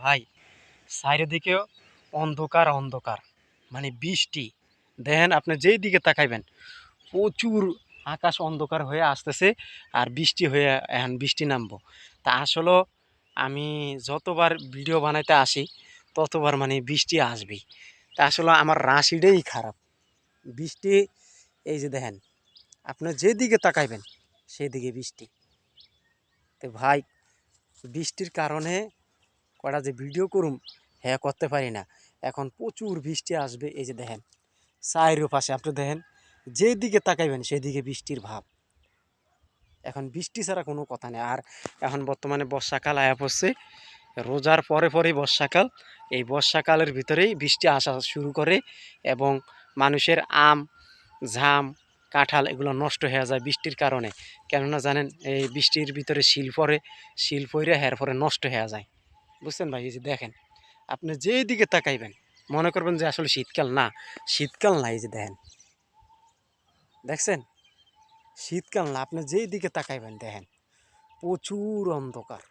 ভাই চারিদিকেও অন্ধকার অন্ধকার, মানে বৃষ্টি। দেখেন আপনি যেই দিকে তাকাইবেন প্রচুর আকাশ অন্ধকার হয়ে আসতেছে, আর বৃষ্টি হয়ে এখন বৃষ্টি নামবো। তা আসলে আমি যতবার ভিডিও বানাইতে আসি ততবার মানে বৃষ্টি আসবেই। তা আসলে আমার রাশিটাই খারাপ। বৃষ্টি, এই যে দেখেন আপনি যেদিকে তাকাইবেন সেদিকে বৃষ্টি। তো ভাই বৃষ্টির কারণে কটা যে ভিডিও করুম হ্যাঁ করতে পারি না। এখন প্রচুর বৃষ্টি আসবে, এই যে দেখেন চাইরো পাশে আপনি দেখেন যেদিকে তাকাইবেন সেদিকে বৃষ্টির ভাব। এখন বৃষ্টি ছাড়া কোনো কথা নেই। আর এখন বর্তমানে বর্ষাকাল আয়া পড়ছে, রোজার পরে পরেই বর্ষাকাল। এই বর্ষাকালের ভিতরেই বৃষ্টি আসা শুরু করে, এবং মানুষের আম, জাম, কাঁঠাল এগুলো নষ্ট হয়ে যায় বৃষ্টির কারণে। কেননা জানেন এই বৃষ্টির ভিতরে শিল পড়ে, শিল পড়ে হের পরে নষ্ট হয়ে যায়। বুঝছেন ভাই? এই যে দেখেন আপনি যেই দিকে তাকাইবেন মনে করবেন যে আসলে শীতকাল না, শীতকাল না। এই যে দেখেন, দেখছেন শীতকাল না, আপনি যেই দিকে তাকাইবেন দেখেন প্রচুর অন্ধকার।